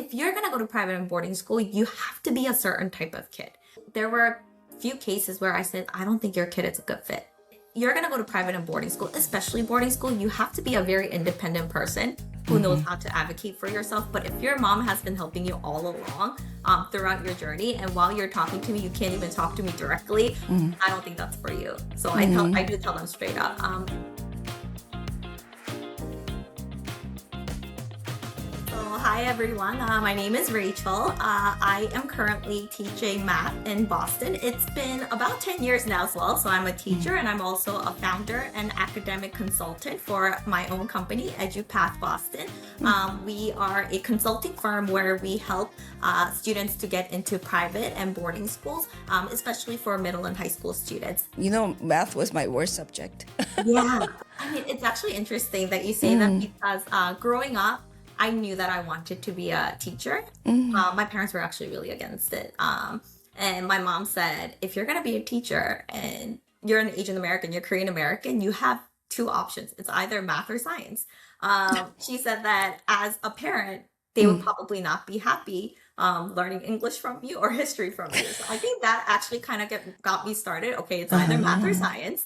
if you're going to go to private and boarding school, you have to be a certain type of kid. There were a few cases where I said, I don't think your kid is a good fit. You're going to go to private and boarding school, especially boarding school, you have to be a very independent person who knows how to advocate for yourself. But if your mom has been helping you all along throughout your journey, and while you're talking to me, you can't even talk to me directly, I don't think that's for you. So I do tell them straight up. Hi everyone, my name is Rachel. I am currently teaching math in Boston. It's been about 10 years now as well, so I'm a teacher and I'm also a founder and academic consultant for my own company, EduPath Boston. We are a consulting firm where we help students to get into private and boarding schools, especially for middle and high school students. You know, math was my worst subject. Yeah, I mean, it's actually interesting that you say that because growing up, I knew that I wanted to be a teacher. My parents were actually really against it. And my mom said, if you're going to be a teacher and you're an Asian American, you're Korean American, you have two options. It's either math or science. She said that as a parent, they would probably not be happy learning English from you or history from you. So I think that actually kind of got me started. Okay, it's either math or science.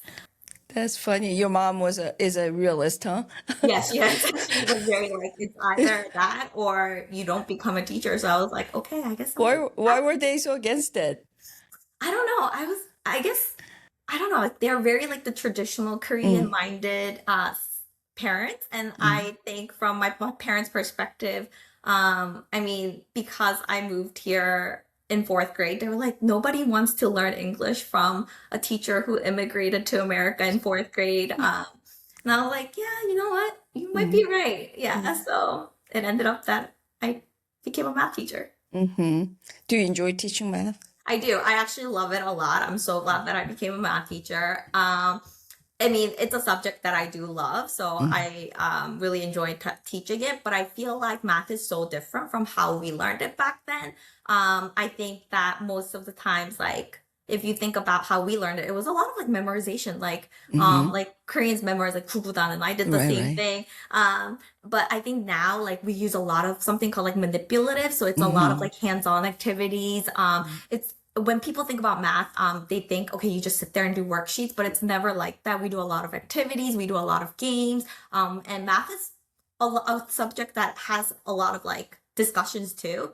That's funny. Your mom is a realist, huh? Yes, yes. She was very like, it's either that or you don't become a teacher. So I was like, okay, I guess. Why were they so against it? I don't know. I don't know. They're very like the traditional Korean minded parents. And I think from my parents' perspective, I mean, because I moved here in fourth grade, they were like, nobody wants to learn English from a teacher who immigrated to America in fourth grade. And I was like, yeah, you know what? You might be right. Yeah. So it ended up that I became a math teacher. Do you enjoy teaching math? I do. I actually love it a lot. I'm so glad that I became a math teacher. I mean, it's a subject that I do love, so I really enjoy teaching it, but I feel like math is so different from how we learned it back then. I think that most of the times, like, if you think about how we learned it, it was a lot of like memorization, like Koreans memorize like 구구단, and I did the same thing. But I think now, like, we use a lot of something called like manipulative, so it's a lot of like hands-on activities. It's when people think about math, they think, okay, you just sit there and do worksheets, but it's never like that. We do a lot of activities, we do a lot of games, and math is a subject that has a lot of like discussions too.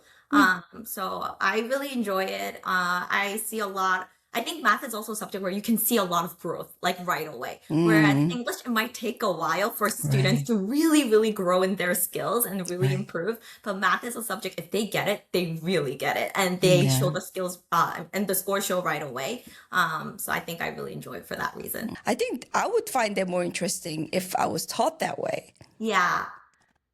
So I really enjoy it. I think math is also a subject where you can see a lot of growth, like right away. Whereas English, it might take a while for students to really, really grow in their skills and really improve. But math is a subject, if they get it, they really get it. And they show the skills and the scores show right away. So I think I really enjoy it for that reason. I think I would find it more interesting if I was taught that way. Yeah.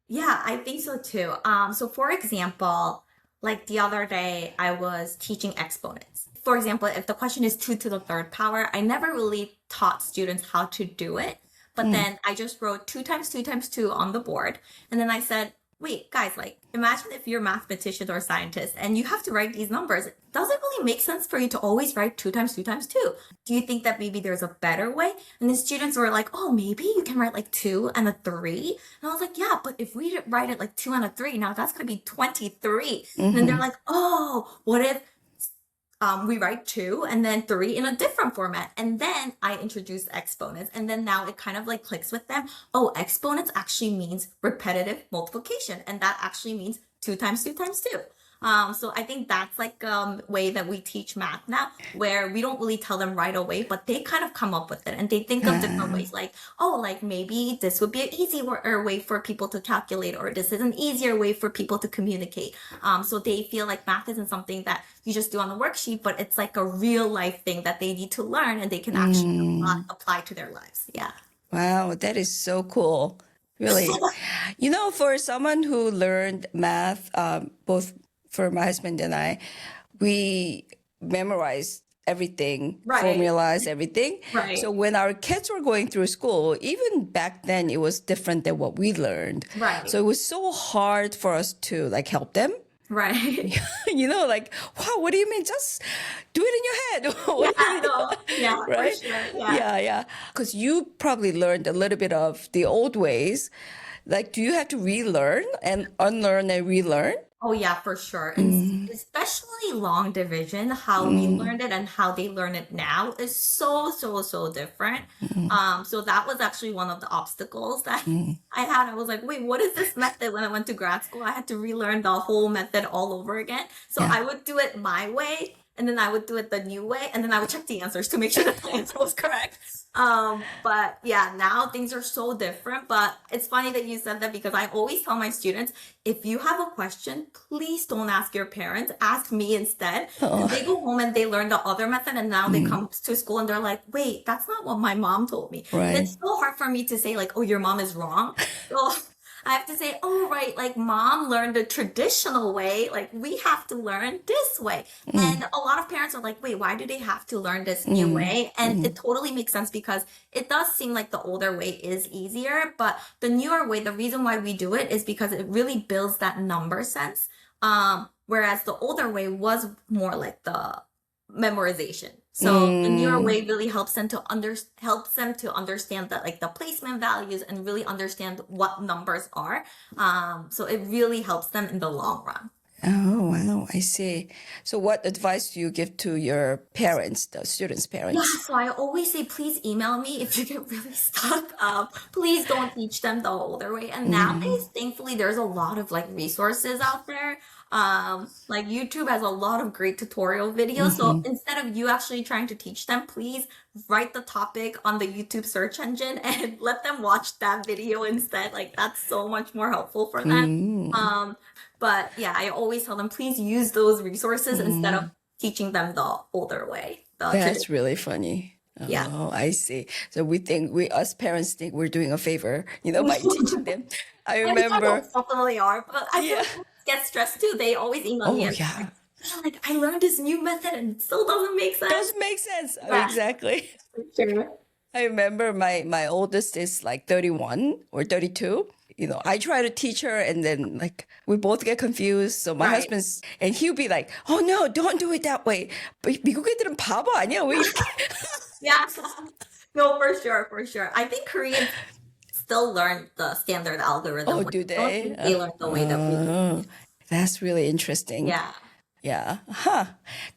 Yeah, I think so too. So for example, like the other day, I was teaching exponents. For example, if the question is 2 to the third power, I never really taught students how to do it. But then I just wrote 2 times 2 times 2 on the board. And then I said, wait, guys, like, imagine if you're mathematicians or scientists and you have to write these numbers. Does it really make sense for you to always write 2 times 2 times 2? Do you think that maybe there's a better way? And the students were like, oh, maybe you can write like 2 and a 3. And I was like, yeah, but if we write it like 2 and a 3, now that's going to be 23. And then they're like, oh, what if we write 2 and then 3 in a different format? And then I introduced exponents, and then now it kind of like clicks with them. Oh, exponents actually means repetitive multiplication, and that actually means 2 times 2 times 2. So I think that's like a way that we teach math now, where we don't really tell them right away, but they kind of come up with it and they think of different ways, like, oh, like maybe this would be an easier way for people to calculate, or this is an easier way for people to communicate. So they feel like math isn't something that you just do on the worksheet, but it's like a real life thing that they need to learn and they can actually apply to their lives. Yeah. Wow, that is so cool. Really. You know, for someone who learned math, both for my husband and I, we memorized everything, formulas, everything. Right. So when our kids were going through school, even back then, it was different than what we learned. Right. So it was so hard for us to like help them. Right. You know, like, wow, what do you mean? Just do it in your head. Right? For sure. Yeah. Because you probably learned a little bit of the old ways. Like, do you have to relearn and unlearn and relearn? Oh yeah, for sure. And especially long division, how we learned it and how they learn it now is so different. So that was actually one of the obstacles that I had. I was like, wait, what is this method? When I went to grad school, I had to relearn the whole method all over again. So Yeah. I would do it my way, and then I would do it the new way, and then I would check the answers to make sure that the answer was correct. But yeah, now things are so different. But it's funny that you said that because I always tell my students, if you have a question, please don't ask your parents, ask me instead. 'Cause they go home and they learn the other method, and now they come to school and they're like, wait, that's not what my mom told me. And Right. it's so hard for me to say like, oh, your mom is wrong. So I have to say, oh, right, like mom learned the traditional way, like we have to learn this way. And a lot of parents are like, wait, why do they have to learn this new way? And it totally makes sense because it does seem like the older way is easier, but the newer way, the reason why we do it is because it really builds that number sense. Whereas the older way was more like the memorization. So the newer way really helps them to understand that like the placement values and really understand what numbers are. So it really helps them in the long run. Oh, wow. I see. So what advice do you give to your parents, the students' Yeah, parents? so I always say, please email me if you get really stuck. Please don't teach them the older way. And nowadays, thankfully, there's a lot of like resources out there. Like YouTube has a lot of great tutorial videos. So instead of you actually trying to teach them, please write the topic on the YouTube search engine and let them watch that video instead. Like that's so much more helpful for them. But yeah, I always tell them, please use those resources instead of teaching them the older way. The That's traditional. really funny. Yeah. Oh, I see. So we us parents think we're doing a favor, by teaching them. I I remember. definitely are, but I feel Yeah. like parents get stressed too. They always email me Oh, and yeah. like I learned this new method and it still doesn't make sense. Doesn't make sense. Oh, Yeah. exactly. Sure. I remember my oldest is like 31 or 32. I try to teach her and then like we both get confused. So my Right. husband's and he'll be like, "Oh no, don't do it that way." 미국 애들은 바보 아니야? 왜 이렇게? Yeah. No, for sure, for sure. I think Koreans still learn the standard algorithm. Oh, way. do I don't they? think they learn the way that we do. Oh, that's really interesting. Yeah. Yeah. Huh.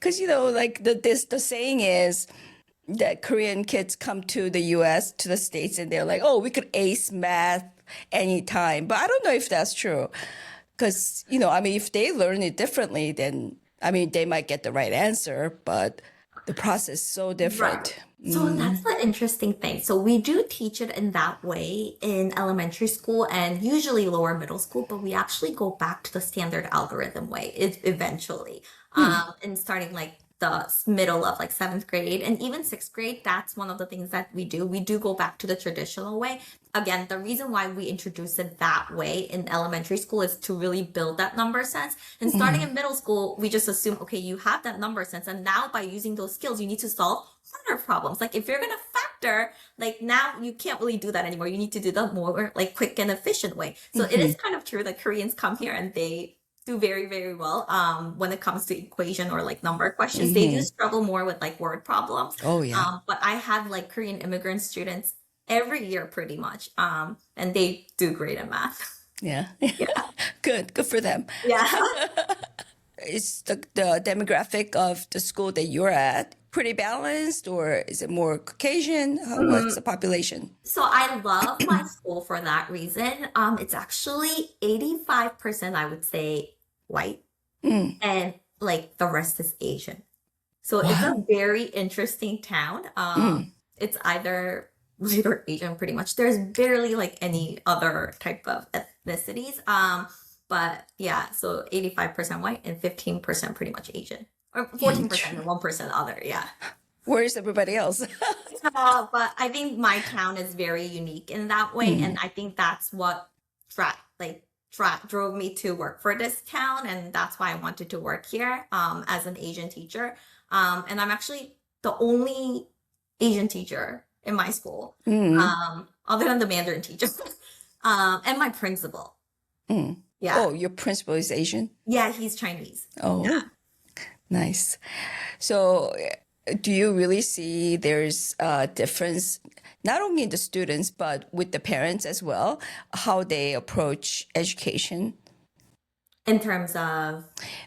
Because, like the saying is that Korean kids come to the US, to the States, and they're like, oh, we could ace math anytime. But I don't know if that's true. Because, if they learn it differently, then, they might get the right answer, but the process is so different. Right. So that's the interesting thing. So we do teach it in that way in elementary school and usually lower middle school, but we actually go back to the standard algorithm way eventually. And starting like the middle of like seventh grade and even sixth grade, that's one of the things that we do. We do go back to the traditional way. Again, the reason why we introduce it that way in elementary school is to really build that number sense. And starting in middle school, we just assume, okay, you have that number sense. And now by using those skills, you need to solve harder problems. Like if you're going to factor, like now you can't really do that anymore. You need to do the more like quick and efficient way. So it is kind of true that Koreans come here and they do very, very well when it comes to equation or like number questions. They do struggle more with like word problems. Oh, yeah. But I have like Korean immigrant students every year pretty much. And they do great at math. Yeah. Good for them. Yeah. Is the demographic of the school that you're at pretty balanced, or is it more Caucasian? What's the population? So I love my school for that reason. It's actually 85%, I would say, white, and like the rest is Asian. So it's a very interesting town. It's either white or Asian pretty much. There's barely like any other type of ethnicities. But yeah, so 85% white and 15% pretty much Asian. Or 14% and 1% other, yeah. Where's everybody else? But I think my town is very unique in that way. And I think that's what drove me to work for this town. And that's why I wanted to work here as an Asian teacher. And I'm actually the only Asian teacher in my school, other than the Mandarin teacher, and my principal. Yeah. Oh, your principal is Asian? Yeah, he's Chinese. Oh, Yeah. nice. So do you really see there's a difference, not only in the students, but with the parents as well, how they approach education? In terms of,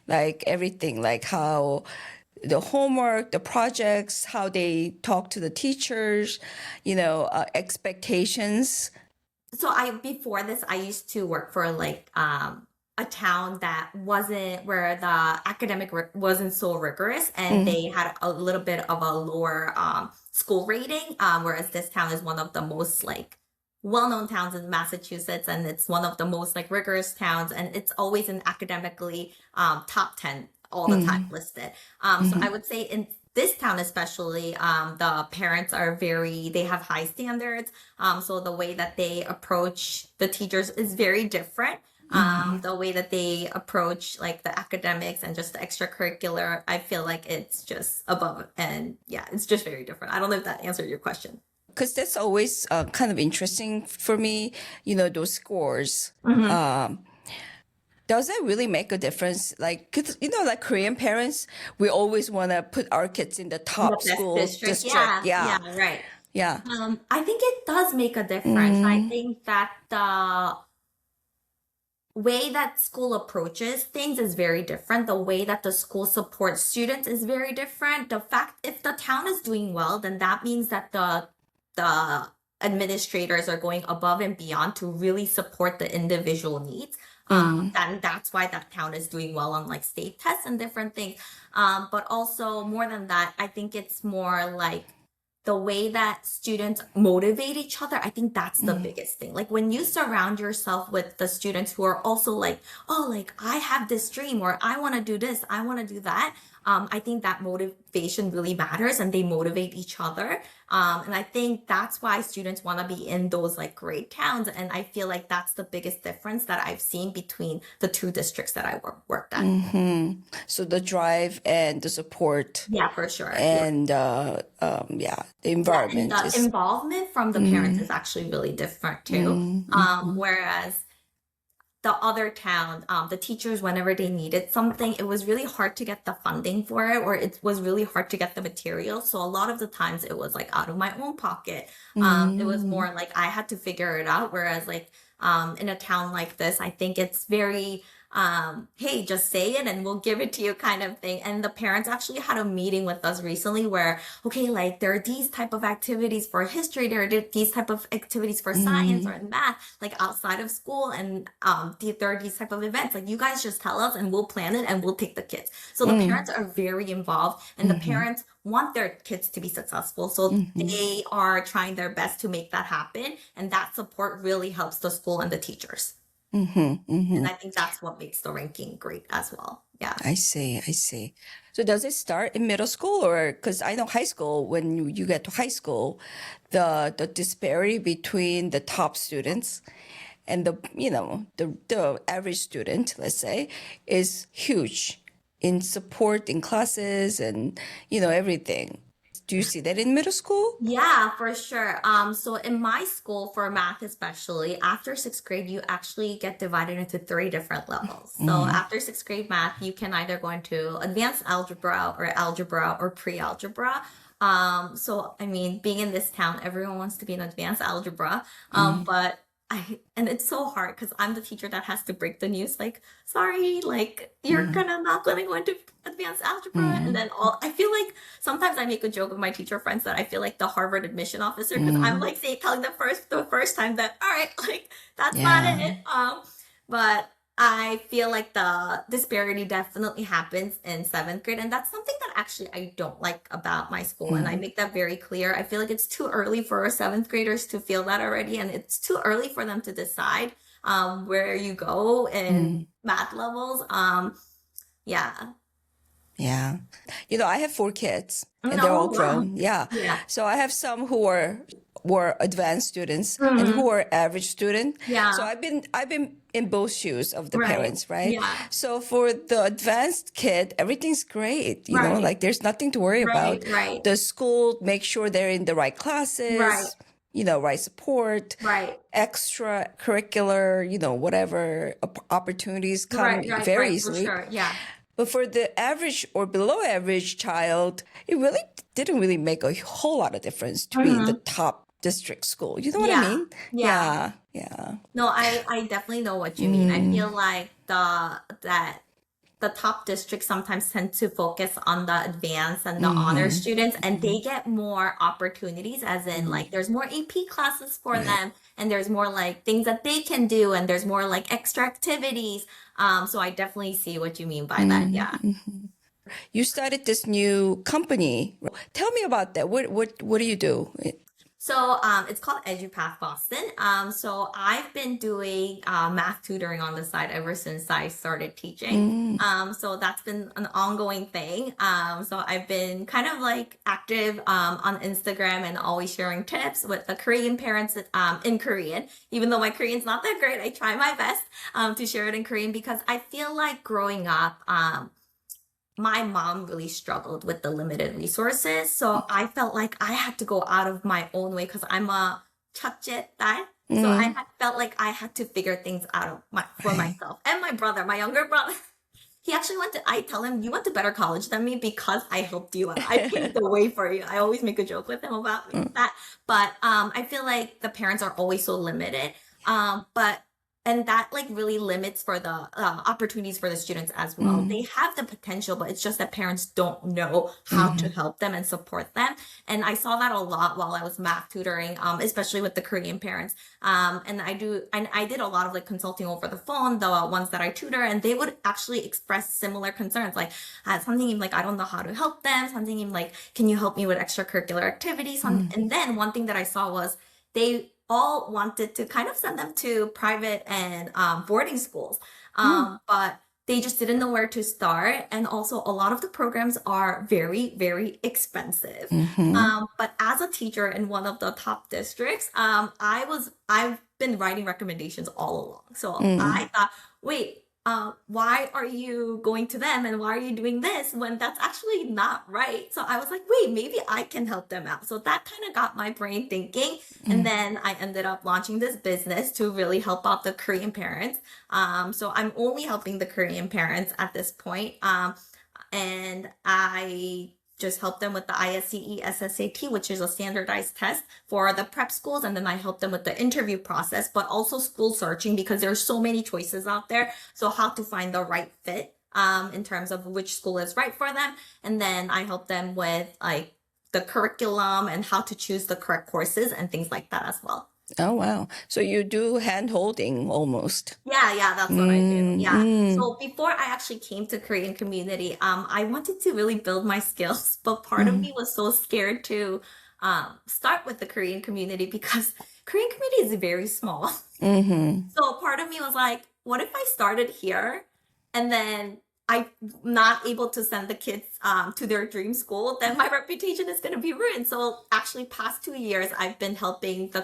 Like everything, like how the homework, the projects, how they talk to the teachers, expectations. so before this, I used to work for like a town that wasn't where the academic wasn't so rigorous, and they had a little bit of a lower school rating, whereas this town is one of the most like well-known towns in Massachusetts, and it's one of the most like rigorous towns, and it's always in academically top 10 all the time listed. So I would say in this town especially, the parents are they have high standards. So the way that they approach the teachers is very different. The way that they approach like the academics and just the extracurricular, I feel like it's just above, and yeah, it's just very different. I don't know if that answered your question. Because that's always kind of interesting for me, those scores. Does that really make a difference? Like, 'cause, like Korean parents, we always want to put our kids in the top The best school district. district. Yeah, right. Yeah. I think it does make a difference. I think that the way that school approaches things is very different. The way that the school supports students is very different. The fact if the town is doing well, then that means that the administrators are going above and beyond to really support the individual needs. And that's why that town is doing well on like state tests and different things. But also more than that, I think it's more like the way that students motivate each other. I think that's the biggest thing. Like when you surround yourself with the students who are also like, oh, like I have this dream, or I want to do this, I want to do that. I think that motivation really matters, and they motivate each other. And I think that's why students want to be in those like great towns. And I feel like that's the biggest difference that I've seen between the two districts that I worked at. So the drive and the support. Yeah, for sure. And the environment. And the involvement from the parents is actually really different too. Whereas the other town, the teachers, whenever they needed something, it was really hard to get the funding for it, or it was really hard to get the materials. So a lot of the times it was like out of my own pocket. It was more like I had to figure it out. Whereas like in a town like this, I think it's very hey, just say it and we'll give it to you kind of thing. And the parents actually had a meeting with us recently where, okay, like there are these type of activities for history, there are these type of activities for science or math, like outside of school, and there are these type of events. Like you guys just tell us and we'll plan it and we'll take the kids. So the parents are very involved, and the parents want their kids to be successful. So they are trying their best to make that happen. And that support really helps the school and the teachers. And I think that's what makes the ranking great as well. Yeah. I see. So does it start in middle school, or because I know high school, when you get to high school, the disparity between the top students and the average student, let's say, is huge in support in classes and everything. Do you see that in middle school? Yeah, for sure. So in my school, for math especially, after sixth grade, you actually get divided into 3 different levels. So after sixth grade math, you can either go into advanced algebra or pre-algebra. So I mean, being in this town, everyone wants to be in advanced algebra. But and it's so hard because I'm the teacher that has to break the news. Like, sorry, like you're not gonna go into advanced algebra. And then I feel like sometimes I make a joke with my teacher friends that I feel like the Harvard admission officer, because I'm like telling them the first time that, all right, like that's not it. But I feel like the disparity definitely happens in 7th grade. And that's something that actually I don't like about my school. And I make that very clear. I feel like it's too early for 7th graders to feel that already. And it's too early for them to decide where you go in math levels. Yeah. Yeah. I have 4 kids and they're all grown. Yeah. So I have some who were advanced students and who were average student. Yeah. So I've been in both shoes of the parents, right? Yeah. So for the advanced kid, everything's great. You know, like there's nothing to worry about. Right. The school makes sure they're in the right classes. Right. Right support, extracurricular, whatever opportunities come very easily. For sure. Yeah. But for the average or below average child, it really didn't really make a whole lot of difference to be in the top district school. You know what I Yeah. mean? Yeah. Yeah. No, I definitely know what you mean. I feel like the top districts sometimes tend to focus on the advanced and the honor students, and they get more opportunities, as in like there's more AP classes for them, and there's more like things that they can do, and there's more like extra activities. So I definitely see what you mean by that. Yeah. You started this new company. Tell me about that. What do you do? So it's called EduPath Boston. So I've been doing math tutoring on the side ever since I started teaching. So that's been an ongoing thing. So I've been kind of like active on Instagram and always sharing tips with the Korean parents in Korean. Even though my Korean's not that great, I try my best to share it in Korean because I feel like growing up, my mom really struggled with the limited resources. So I felt like I had to go out of my own way because I'm a 첫째 딸. So felt like I had to figure things out for myself. And my brother, my younger brother, he actually I tell him, you went to better college than me because I helped you out. I paved the way for you. I always make a joke with him about that. But I feel like the parents are always so limited. And that like really limits for the opportunities for the students as well. They have the potential, but it's just that parents don't know how to help them and support them. And I saw that a lot while I was math tutoring, especially with the Korean parents. And I did a lot of like consulting over the phone, the ones that I tutor, and they would actually express similar concerns, like something like, I don't know how to help them. Something like, can you help me with extracurricular activities? And then one thing that I saw was they all wanted to kind of send them to private and boarding schools. But they just didn't know where to start. And also a lot of the programs are very, very expensive. But as a teacher in one of the top districts, I've been writing recommendations all along. So I thought, wait, why are you going to them and why are you doing this when that's actually not right? So I was like, wait, maybe I can help them out. So that kind of got my brain thinking. And then I ended up launching this business to really help out the Korean parents. So I'm only helping the Korean parents at this point. And I just help them with the ISCE SSAT, which is a standardized test for the prep schools. And then I help them with the interview process, but also school searching because there's so many choices out there. So how to find the right fit in terms of which school is right for them. And then I help them with like the curriculum and how to choose the correct courses and things like that as well. Oh, wow. So you do hand holding almost. Yeah, that's what I do. Yeah. So before I actually came to Korean community, I wanted to really build my skills, but part of me was so scared to start with the Korean community because Korean community is very small. So part of me was like, what if I started here and then I'm not able to send the kids to their dream school, then my reputation is going to be ruined. So actually past 2 years, I've been helping the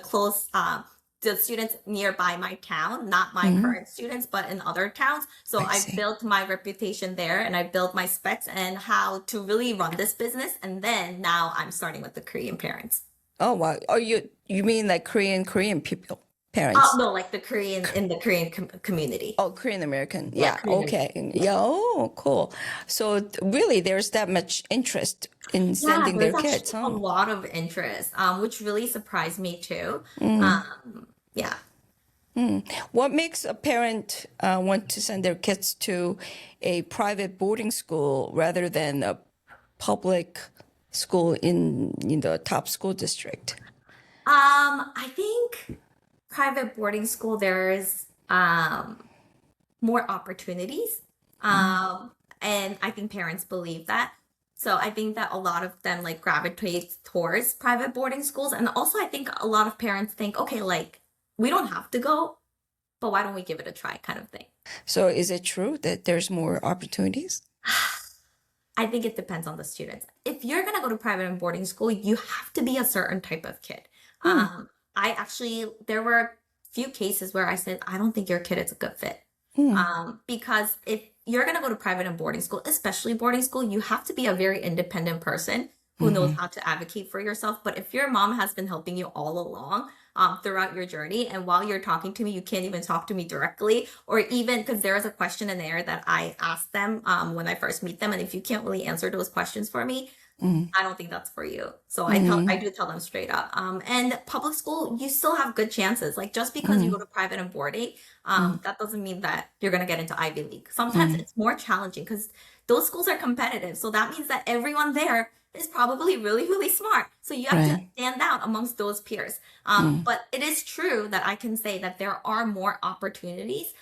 students nearby my town, not my current students, but in other towns. So I've built my reputation there and I built my specs and how to really run this business. And then now I'm starting with the Korean parents. Oh, wow. Oh, you mean like Korean people? Parents. No, like the Korean in the Korean community. Oh, Korean American. Yeah. Korean Okay. Yeah. Oh, cool. So really, there's that much interest in sending their there's kids, actually huh? a lot of interest, which really surprised me too. Yeah. What makes a parent want to send their kids to a private boarding school rather than a public school in the top school district? I think private boarding school, there's more opportunities. And I think parents believe that. So I think that a lot of them like gravitate towards private boarding schools. And also I think a lot of parents think, okay, like we don't have to go, but why don't we give it a try kind of thing. So is it true that there's more opportunities? I think it depends on the students. If you're going to go to private and boarding school, you have to be a certain type of kid. There were a few cases where I said, I don't think your kid is a good fit. Because if you're going to go to private and boarding school, especially boarding school, you have to be a very independent person who knows how to advocate for yourself. But if your mom has been helping you all along throughout your journey, and while you're talking to me, you can't even talk to me directly, or even because there is a question in there that I asked them when I first meet them. And if you can't really answer those questions for me, I don't think that's for you. So I do tell them straight up. And public school, you still have good chances. Like just because you go to private and boarding, that doesn't mean that you're going to get into Ivy League. Sometimes it's more challenging because those schools are competitive. So that means that everyone there is probably really, really smart. So you have to stand out amongst those peers. But it is true that I can say that there are more opportunities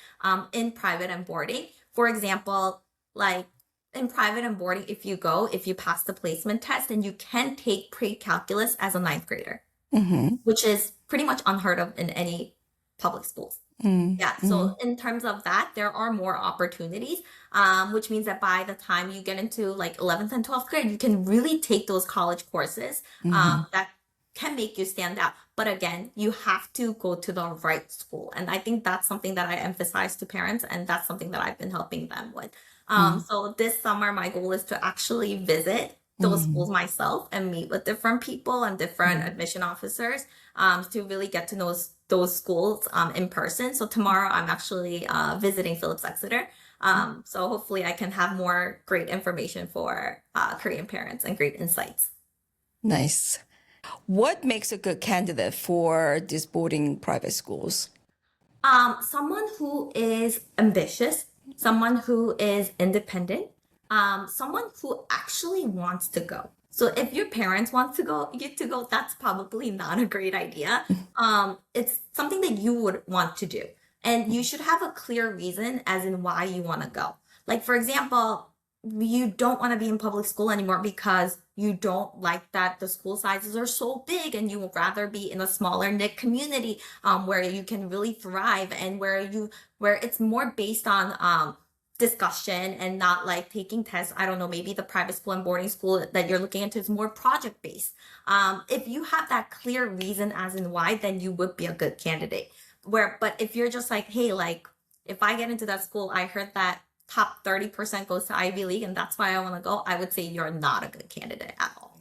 in private and boarding. For example, like in private and boarding, if you pass the placement test, then you can take pre-calculus as a ninth grader, which is pretty much unheard of in any public schools. Yeah. So in terms of that, there are more opportunities, which means that by the time you get into like 11th and 12th grade, you can really take those college courses that can make you stand out. But again, you have to go to the right school. And I think that's something that I emphasize to parents, and that's something that I've been helping them with. So this summer, my goal is to actually visit those schools myself and meet with different people and different admission officers to really get to know those schools in person. So tomorrow I'm actually visiting Phillips Exeter. So hopefully I can have more great information for Korean parents and great insights. Nice. What makes a good candidate for these boarding private schools? Someone who is ambitious, someone who is independent, someone who actually wants to go. So if your parents want you to go, that's probably not a great idea. It's something that you would want to do. And you should have a clear reason as in why you want to go. Like, for example, you don't want to be in public school anymore because you don't like that the school sizes are so big, and you would rather be in a smaller knit community where you can really thrive, and where it's more based on discussion and not like taking tests. I don't know, maybe the private school and boarding school that you're looking into is more project based. If you have that clear reason as in why, then you would be a good candidate. But if you're just like, hey, like if I get into that school, I heard that top 30% goes to Ivy League and that's why I want to go, I would say you're not a good candidate at all.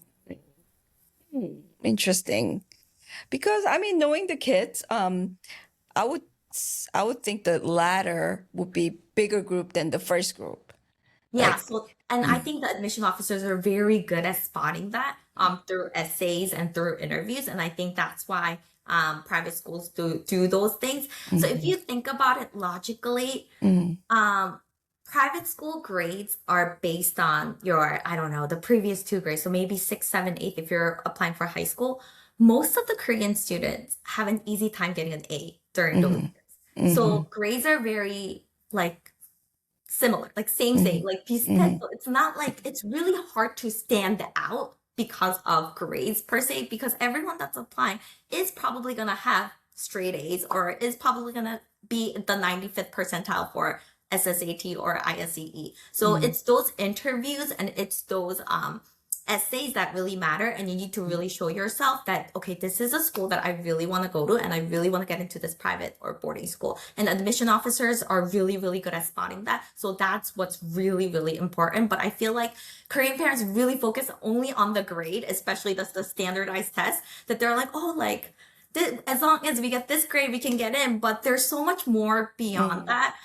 Interesting. Because I mean, knowing the kids, I would think the latter would be bigger group than the first group. Yeah. And I think the admission officers are very good at spotting that through essays and through interviews. And I think that's why private schools do those things. So if you think about it logically, private school grades are based on your, I don't know, the previous two grades. So maybe 6, 7, 8 if you're applying for high school. Most of the Korean students have an easy time getting an A during those years. So grades are very like similar, like same, like 비슷해. So it's not like, it's really hard to stand out because of grades per se, because everyone that's applying is probably going to have straight A's or is probably going to be the 95th percentile for SSAT or ISEE. So it's those interviews and it's those essays that really matter, and you need to really show yourself that, okay, this is a school that I really want to go to and I really want to get into this private or boarding school. And admission officers are really, really good at spotting that. So that's what's really, really important. But I feel like Korean parents really focus only on the grade, especially the standardized test, that they're like, oh, like, as long as we get this grade, we can get in. But there's so much more beyond that.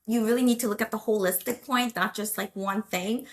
You really need to look at the holistic point, not just like one thing.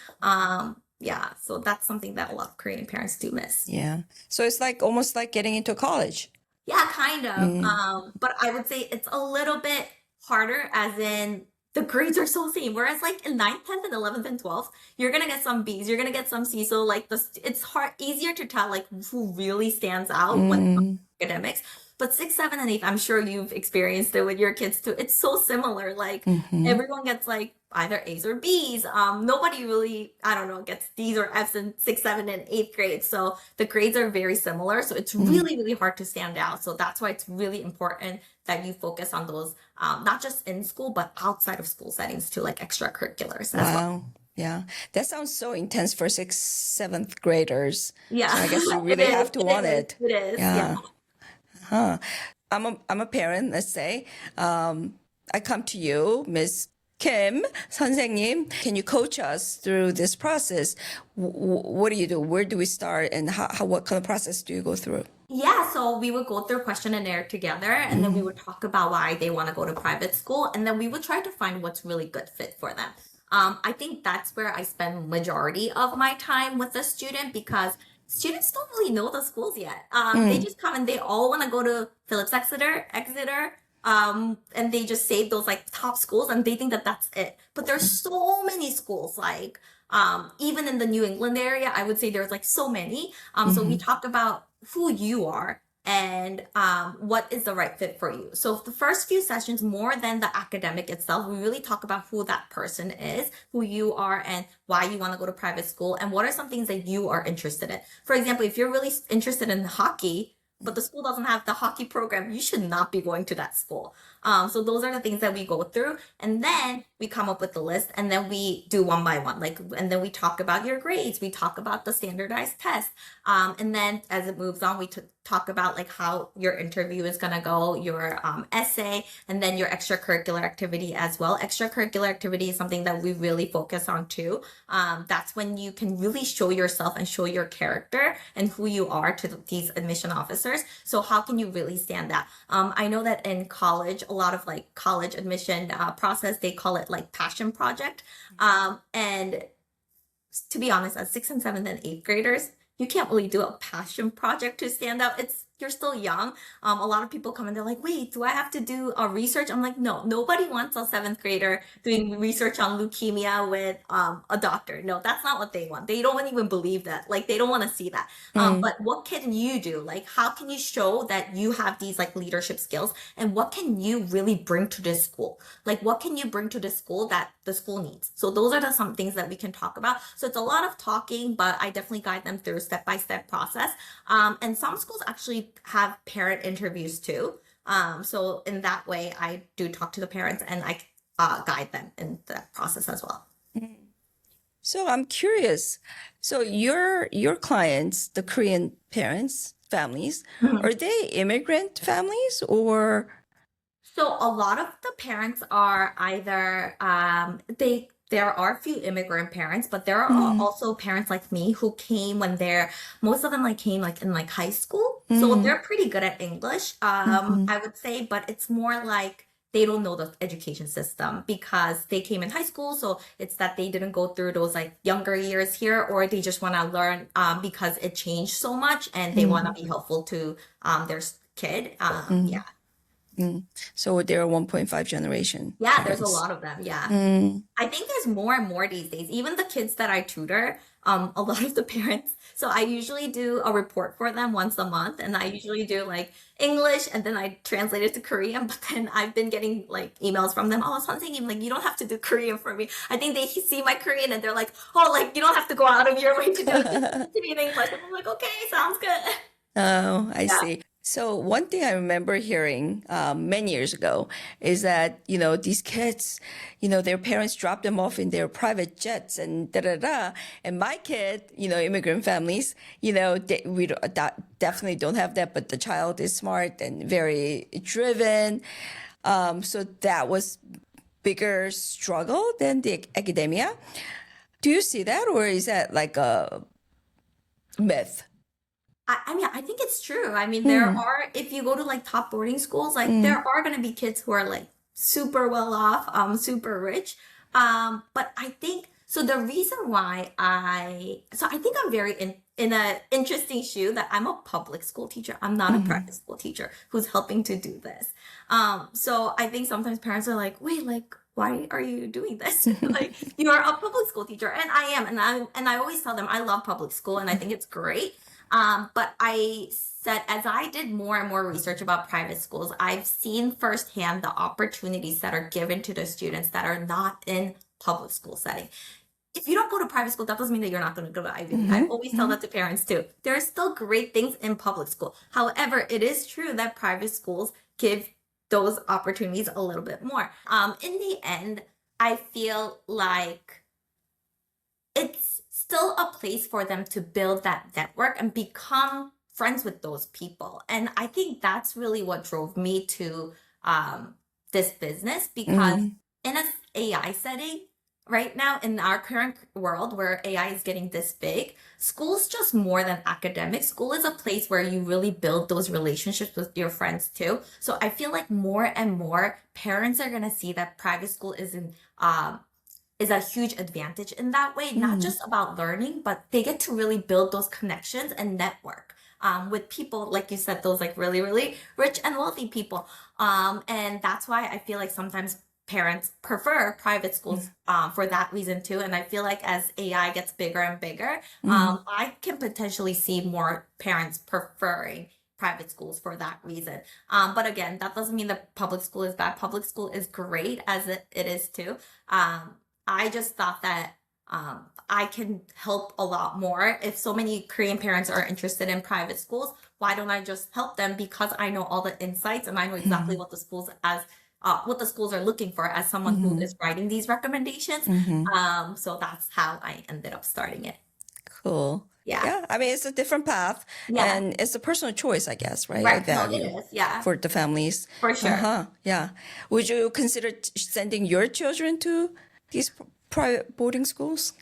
Yeah, so that's something that a lot of Korean parents do miss. Yeah. So it's like almost like getting into college. Yeah, kind of. But I would say it's a little bit harder, as in the grades are so same. Whereas like in 9th, 10th, and 11th and 12th, you're going to get some B's, you're going to get some C's. So like it's easier to tell like who really stands out when it comes to academics. But 6, 7, and 8, I'm sure you've experienced it with your kids too. It's so similar. Like everyone gets like either A's or B's. Nobody really, I don't know, gets D's or F's in 6, 7, and 8th grade. So the grades are very similar. So it's really, really hard to stand out. So that's why it's really important that you focus on those, not just in school, but outside of school settings too, like extracurriculars as well. Yeah, that sounds so intense for 6th, 7th graders. Yeah. So I guess you really have to want it. It is. Yeah. I'm a parent, let's say. I come to you, Miss Kim, 선생님. Can you coach us through this process? What do you do? Where do we start? And what kind of process do you go through? Yeah, so we would go through questionnaire together, and then we would talk about why they want to go to private school, and then we would try to find what's really good fit for them. I think that's where I spend majority of my time with the student because students don't really know the schools yet. They just come and they all want to go to Phillips Exeter, and they just save those like top schools and they think that that's it. But there's so many schools like, even in the New England area, I would say there's like so many. So we talked about who you are and what is the right fit for you. So the first few sessions, more than the academic itself, we really talk about who that person is, who you are, and why you want to go to private school, and what are some things that you are interested in. For example, if you're really interested in hockey, but the school doesn't have the hockey program, you should not be going to that school. So those are the things that we go through. And then we come up with the list and then we do one by one. And then we talk about your grades. We talk about the standardized test. And then as it moves on, we talk about like how your interview is going to go, your essay, and then your extracurricular activity as well. Extracurricular activity is something that we really focus on too. That's when you can really show yourself and show your character and who you are to these admission officers. So how can you really stand out? I know that in college, a lot of like college admission process, they call it like passion project. And to be honest, as 6th and 7th and 8th graders, you can't really do a passion project to stand out. You're still young. A lot of people come and they're like, wait, do I have to do a research? I'm like, no, nobody wants a 7th grader doing research on leukemia with a doctor. No, that's not what they want. They don't even believe that. Like, they don't want to see that. But what can you do? Like, how can you show that you have these like leadership skills, and what can you really bring to this school? Like, what can you bring to this school that the school needs? So those are some things that we can talk about. So it's a lot of talking, but I definitely guide them through a step-by-step process. And some schools actually have parent interviews too. So in that way, I do talk to the parents and I guide them in that process as well. So I'm curious. So your clients, the Korean parents, families, are they immigrant families or? So a lot of the parents are either there are a few immigrant parents, but there are also parents like me who came when most of them like came like in like high school. So they're pretty good at English, I would say, but it's more like they don't know the education system because they came in high school. So it's that they didn't go through those like younger years here, or they just want to learn because it changed so much and they want to be helpful to their kid. Yeah. So they're 1.5 generation. Yeah, there's a lot of them. Yeah. I think there's more and more these days. Even the kids that I tutor, a lot of the parents. So I usually do a report for them once a month, and I usually do like English and then I translate it to Korean. But then I've been getting like emails from them. Oh, 선생님, like you don't have to do Korean for me. I think they see my Korean and they're like, oh, like you don't have to go out of your way to do it to be in English. And I'm like, okay, sounds good. Oh, I see. So one thing I remember hearing many years ago is that, these kids, their parents drop them off in their private jets and da-da-da. And my kid, immigrant families, definitely don't have that, but the child is smart and very driven. So that was bigger struggle than the academia. Do you see that, or is that like a myth? I mean, I think it's true. I mean, there are, if you go to like top boarding schools, like there are going to be kids who are like super well off, super rich. But I think, so the reason why I think I'm very in an interesting shoe that I'm a public school teacher. I'm not a private school teacher who's helping to do this. So I think sometimes parents are like, wait, like, why are you doing this? Like, you are a public school teacher. And I am. And I always tell them I love public school and I think it's great. But I said, as I did more and more research about private schools, I've seen firsthand the opportunities that are given to the students that are not in public school setting. If you don't go to private school, that doesn't mean that you're not going to go to Ivy League. I always tell that to parents too. There are still great things in public school. However, it is true that private schools give those opportunities a little bit more. In the end, I feel like it's still a place for them to build that network and become friends with those people. And I think that's really what drove me to this business, because in an AI setting, right now in our current world where AI is getting this big, school is just more than academic. School is a place where you really build those relationships with your friends too. So I feel like more and more parents are going to see that private school isn't is a huge advantage in that way, not just about learning, but they get to really build those connections and network with people, like you said, those like really, really rich and wealthy people. And that's why I feel like sometimes parents prefer private schools for that reason too. And I feel like as AI gets bigger and bigger, I can potentially see more parents preferring private schools for that reason. But again, that doesn't mean that public school is bad. Public school is great as it is too. I just thought that I can help a lot more. If so many Korean parents are interested in private schools, why don't I just help them? Because I know all the insights and I know exactly what the schools are looking for as someone who is writing these recommendations. So that's how I ended up starting it. Cool. Yeah. Yeah. I mean, it's a different path and it's a personal choice, I guess, right? Right. A No, value it is. Yeah. for the families. For sure. Yeah. Would you consider sending your children to these private boarding schools?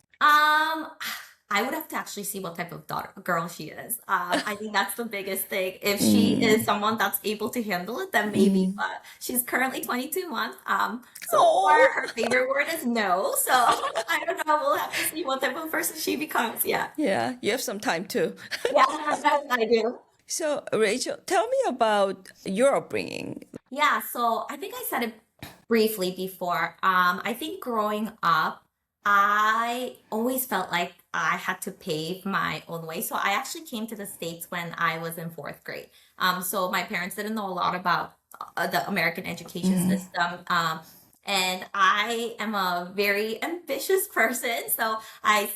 I would have to actually see what type of girl she is. I think that's the biggest thing. If she is someone that's able to handle it, then maybe. But she's currently 22 months. So far, her favorite word is no. So I don't know. We'll have to see what type of person she becomes. Yeah. Yeah. You have some time too. Yeah, I do. So, Rachel, tell me about your upbringing. Yeah. So I think I said it briefly before. I think growing up, I always felt like I had to pave my own way. So I actually came to the States when I was in fourth grade. So my parents didn't know a lot about the American education system. And I am a very ambitious person. So I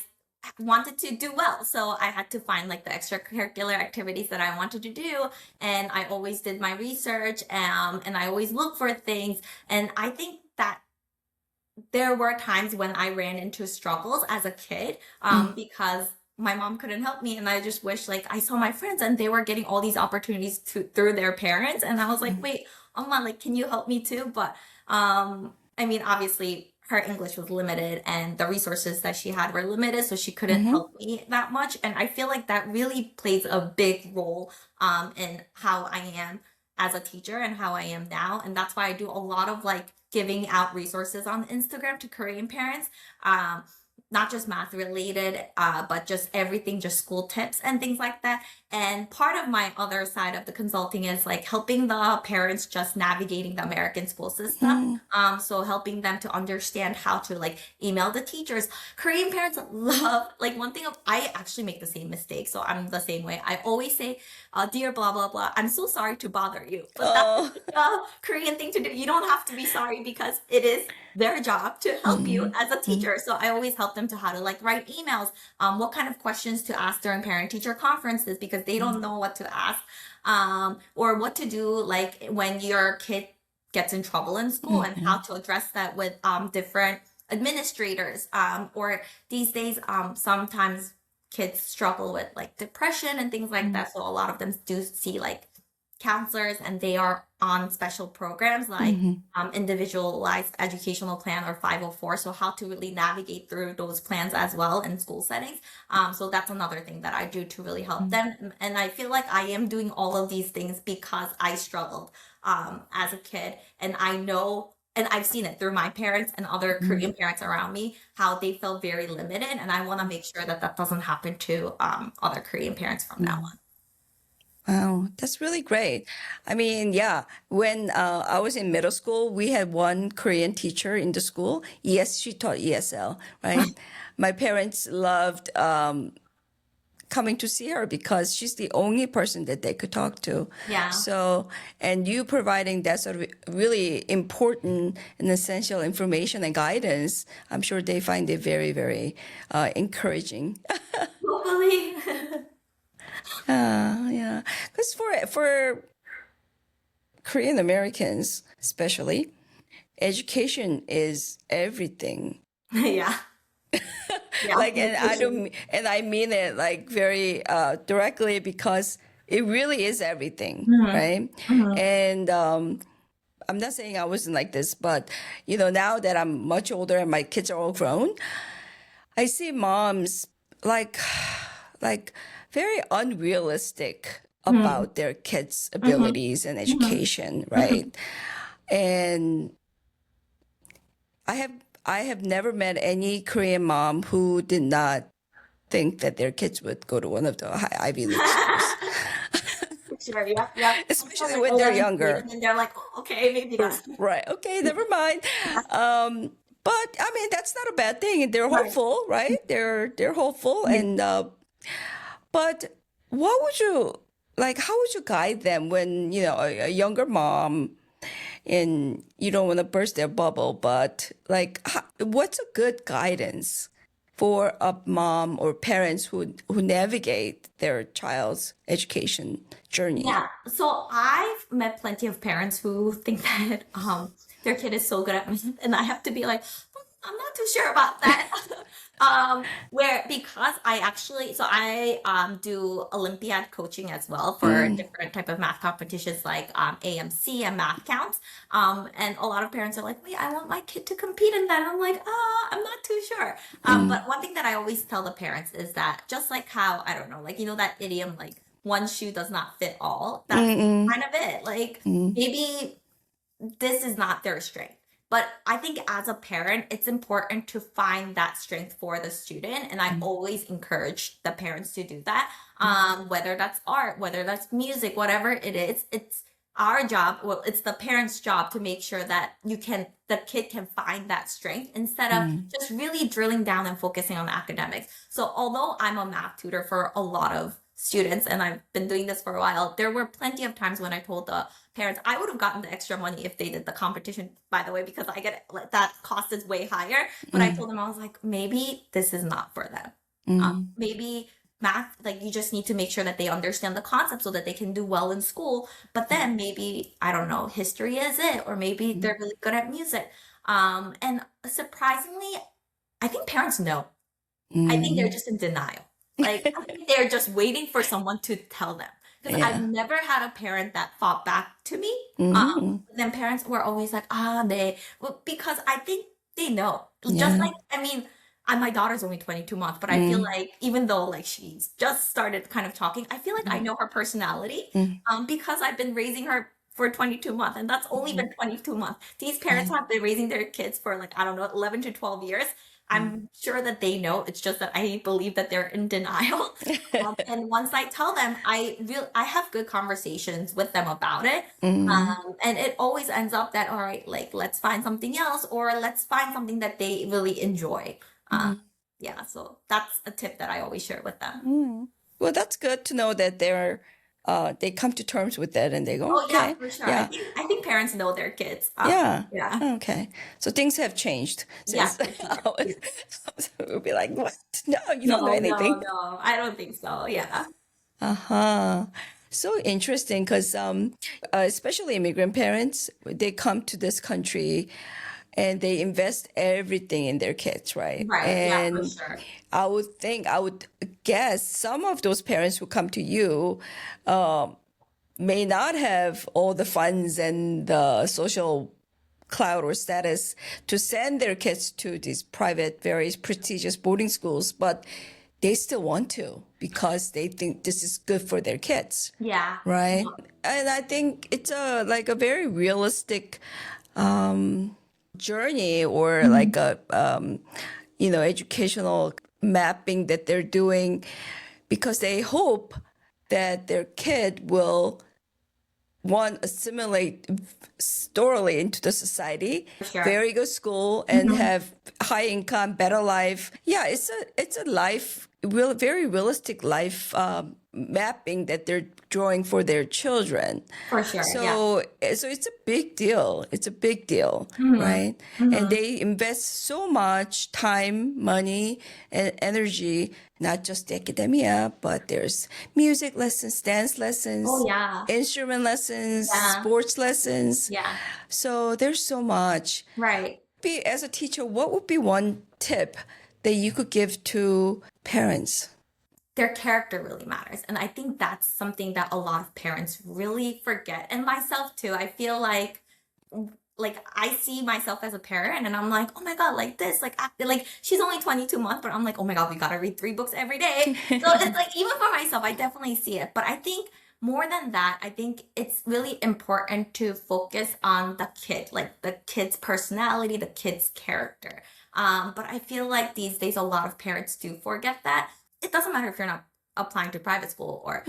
wanted to do well. So I had to find like the extracurricular activities that I wanted to do. And I always did my research and I always looked for things. And I think that there were times when I ran into struggles as a kid because my mom couldn't help me. And I just wish like I saw my friends and they were getting all these opportunities through their parents. And I was like, wait, Mama, like, can you help me too? But I mean, obviously her English was limited and the resources that she had were limited. So she couldn't help me that much. And I feel like that really plays a big role in how I am as a teacher and how I am now. And that's why I do a lot of like giving out resources on Instagram to Korean parents, not just math related, but just everything, just school tips and things like that. And part of my other side of the consulting is like helping the parents just navigating the American school system. So helping them to understand how to like email the teachers. Korean parents love, like one thing, I actually make the same mistake. So I'm the same way. I always say, dear blah, blah, blah, I'm so sorry to bother you. But that's the Korean thing to do. You don't have to be sorry because it is their job to help you as a teacher. So I always help them to how to like write emails, what kind of questions to ask during parent-teacher conferences because they don't know what to ask, or what to do like when your kid gets in trouble in school and how to address that with different administrators. Or these days, sometimes kids struggle with like depression and things like that. So a lot of them do see like counselors and they are on special programs like individualized educational plan or 504. So how to really navigate through those plans as well in school settings. So that's another thing that I do to really help them. And I feel like I am doing all of these things because I struggled as a kid. And I know, and I've seen it through my parents and other Korean parents around me, how they felt very limited. And I want to make sure that that doesn't happen to other Korean parents from now on. Wow, that's really great. I mean, yeah, when I was in middle school, we had one Korean teacher in the school. Yes, she taught ESL, right? My parents loved coming to see her because she's the only person that they could talk to. Yeah. So, and you providing that sort of really important and essential information and guidance, I'm sure they find it very, very encouraging. Hopefully. Yeah, because for Korean Americans, especially, education is everything. Yeah. Yeah. Like, and I mean it like very directly because it really is everything, right? And I'm not saying I wasn't like this, but you know, now that I'm much older and my kids are all grown, I see moms like very unrealistic about their kids' abilities and education, right? And I have never met any Korean mom who did not think that their kids would go to one of the Ivy League schools. Sure, yep. Especially when they're younger. And then they're like, oh, okay, maybe not. Right. Okay, never mind. But I mean, that's not a bad thing. They're hopeful, right? They're hopeful. And but what would you like? How would you guide them when a younger mom, and you don't want to burst their bubble, but like, what's a good guidance for a mom or parents who navigate their child's education journey? Yeah. So I've met plenty of parents who think that their kid is so good at math, and I have to be like, I'm not too sure about that. Because I do Olympiad coaching as well for different type of math competitions like AMC and math counts. And a lot of parents are like, wait, I want my kid to compete in that. And I'm like, I'm not too sure. But one thing that I always tell the parents is that just like how, I don't know, like, that idiom, like one shoe does not fit all. That's kind of it. Like maybe this is not their strength. But I think as a parent, it's important to find that strength for the student. And I always encourage the parents to do that. Whether that's art, whether that's music, whatever it is, it's our job. Well, it's the parent's job to make sure that the kid can find that strength instead of just really drilling down and focusing on the academics. So although I'm a math tutor for a lot of students, and I've been doing this for a while, there were plenty of times when I told the parents I would have gotten the extra money if they did the competition, by the way, because I get that cost is way higher. But I told them, I was like, maybe this is not for them. Maybe math, like you just need to make sure that they understand the concept so that they can do well in school. But then maybe, I don't know, history is it, or maybe they're really good at music. And surprisingly, I think parents know. I think they're just in denial. Like, I think they're just waiting for someone to tell them. Because I've never had a parent that fought back to me. Then parents were always like, because I think they know. Just like, my daughter's only 22 months, but I feel like even though like she's just started kind of talking, I feel like I know her personality because I've been raising her for 22 months, and that's only been 22 months. These parents have been raising their kids for like, I don't know, 11 to 12 years. I'm sure that they know. It's just that I believe that they're in denial. And once I tell them, I have good conversations with them about it. And it always ends up that, all right, like, let's find something else, or let's find something that they really enjoy. So that's a tip that I always share with them. Well, that's good to know that they come to terms with that and they go, Oh, okay. yeah, for sure. Yeah. I think parents know their kids. Yeah. Yeah. Okay. So things have changed. Yeah, Since for sure. we'll be like, what? No, you don't know anything. No, I don't think so. Yeah. Uh-huh. So interesting because especially immigrant parents, they come to this country and they invest everything in their kids, right? Right. And Yeah, for sure. I would guess some of those parents who come to you may not have all the funds and the social clout or status to send their kids to these private, very prestigious boarding schools, but they still want to because they think this is good for their kids, Yeah. right? And I think it's a very realistic journey or like a educational mapping that they're doing because they hope that their kid will assimilate thoroughly into the society, Sure. very good school, and have high income, better life. Yeah, it's a life, very realistic life mapping that they're drawing for their children. For sure. So it's a big deal. It's a big deal, right? And they invest so much time, money, and energy, not just the academia, but there's music lessons, dance lessons, Oh, yeah. instrument lessons, Yeah. sports lessons. Yeah. So there's so much. Right. As a teacher, what would be one tip that you could give to parents? Their character really matters. And I think that's something that a lot of parents really forget. And myself too. I feel like I see myself as a parent and I'm like, oh my God, like this, like she's only 22 months, but I'm like, oh my God, we gotta read 3 books every day. So it's like, even for myself, I definitely see it. But I think more than that, I think it's really important to focus on the kid, like the kid's personality, the kid's character. But I feel like these days a lot of parents do forget that. It doesn't matter if you're not applying to private school or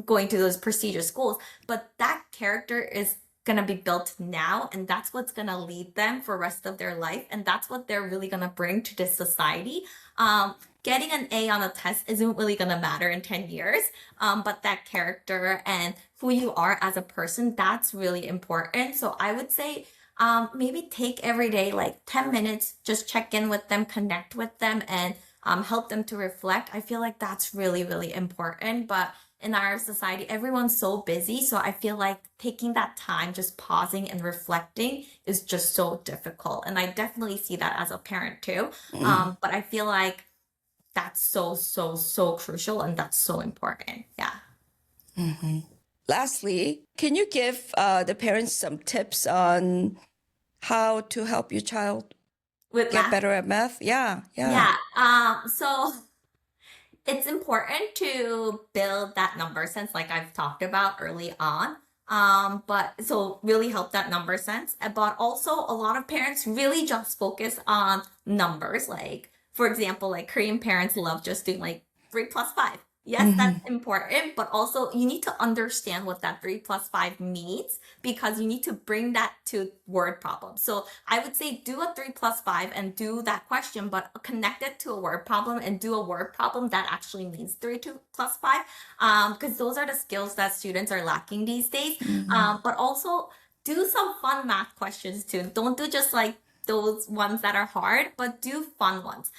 going to those prestigious schools, but that character is gonna be built now, and that's what's gonna lead them for the rest of their life, and that's what they're really gonna bring to this society. Getting an A on a test isn't really gonna matter in 10 years, but that character and who you are as a person, that's really important. So I would say maybe take every day like 10 minutes, just check in with them, connect with them, and help them to reflect. I feel like that's really, really important. But in our society, everyone's so busy. So I feel like taking that time, just pausing and reflecting is just so difficult. And I definitely see that as a parent too. But I feel like that's so, so, so crucial and that's so important. Yeah. Lastly, can you give the parents some tips on how to help your child With get math. better at math? Yeah. Yeah. So it's important to build that number sense, like I've talked about early on. But so really help that number sense. But also a lot of parents really just focus on numbers. Like, for example, like Korean parents love just doing like 3 plus 5. Yes, that's important, but also you need to understand what that 3 plus 5 means because you need to bring that to word problem. So I would say do a 3 plus 5 and do that question, but connect it to a word problem and do a word problem that actually means 3 plus 5, because those are the skills that students are lacking these days. But also do some fun math questions too. Don't do just like those ones that are hard, but do fun ones.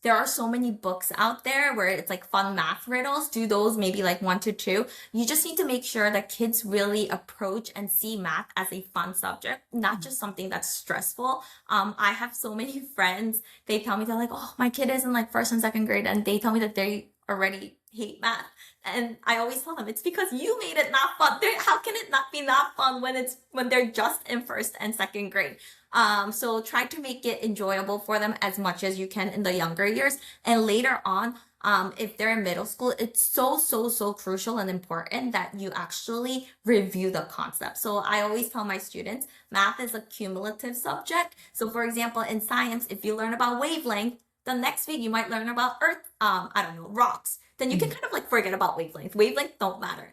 There are so many books out there where it's like fun math riddles. Do those maybe like 1 to 2. You just need to make sure that kids really approach and see math as a fun subject, not just something that's stressful. I have so many friends, they tell me they're like, oh, my kid is in like 1st and 2nd grade, and they tell me that they already hate math. And I always tell them it's because you made it not fun. How can it not be not fun when they're just in 1st and 2nd grade? So try to make it enjoyable for them as much as you can in the younger years. And later on, if they're in middle school, it's so, so, so crucial and important that you actually review the concept. So I always tell my students, math is a cumulative subject. So for example, in science, if you learn about wavelength, the next week you might learn about earth, rocks. Then you can kind of like forget about wavelength. Wavelength don't matter.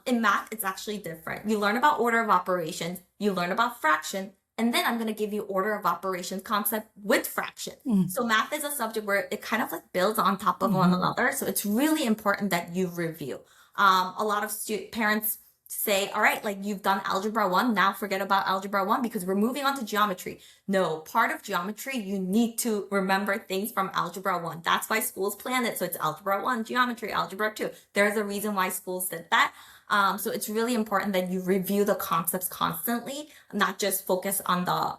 In math, it's actually different. You learn about order of operations, you learn about fraction, and then I'm going to give you order of operations concept with fraction. So math is a subject where it kind of like builds on top of one another. So it's really important that you review. A lot of parents say, all right, like you've done algebra 1, now forget about algebra 1 because we're moving on to geometry. No, part of geometry, you need to remember things from algebra 1. That's why schools plan it. So it's algebra 1, geometry, algebra 2. There's a reason why schools did that. So it's really important that you review the concepts constantly, not just focus on the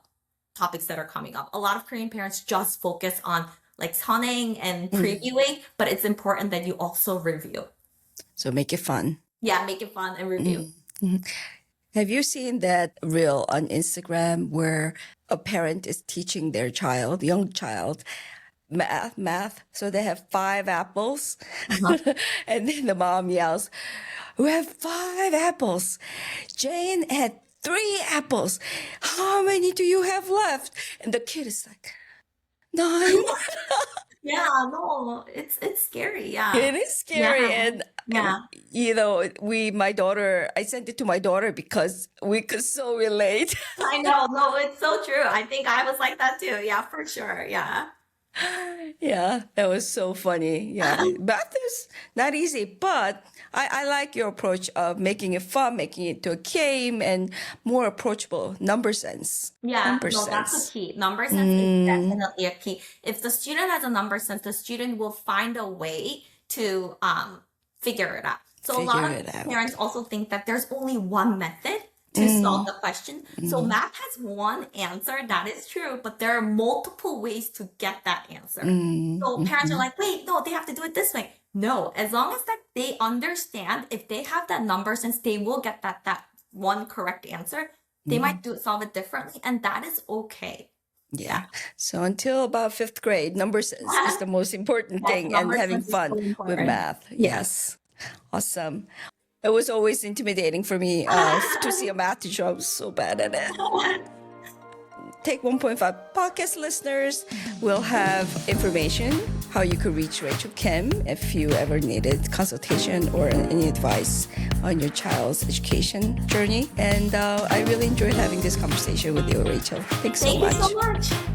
topics that are coming up. A lot of Korean parents just focus on like 선행 and previewing, but it's important that you also review. So make it fun. Yeah, make it fun and review. Have you seen that reel on Instagram where a parent is teaching their child, young child, math? So they have 5 apples. And then the mom yells, we have 5 apples. Jane had 3 apples. How many do you have left? And the kid is like, 9. Yeah, no, it's scary. Yeah. It is scary. Yeah. And, Yeah. you know, I sent it to my daughter because we could so relate. I know. No, it's so true. I think I was like that too. Yeah, for sure. Yeah. Yeah, that was so funny. Yeah, math is not easy, but I like your approach of making it fun, making it to a game and more approachable number sense. Yeah, Number no, sense. that's a key. Number sense is definitely a key. If the student has a number sense, the student will find a way to figure it out. So a lot Figure of it out. parents also think that there's only one method to solve the question. So math has one answer, that is true, but there are multiple ways to get that answer. So parents are like, wait, no, they have to do it this way. No, as long as that they understand, if they have that number sense, they will get that one correct answer. They might solve it differently, and that is okay. Yeah. So until about 5th grade, number sense is the most important Yes, thing, and number having sense is so fun with important. math. Yes. Awesome. It was always intimidating for me to see a math teacher. I was so bad at it. Take 1.5 podcast listeners will have information how you could reach Rachel Kim if you ever needed consultation or any advice on your child's education journey. And I really enjoyed having this conversation with you, Rachel. Thanks so much. Thank you so much.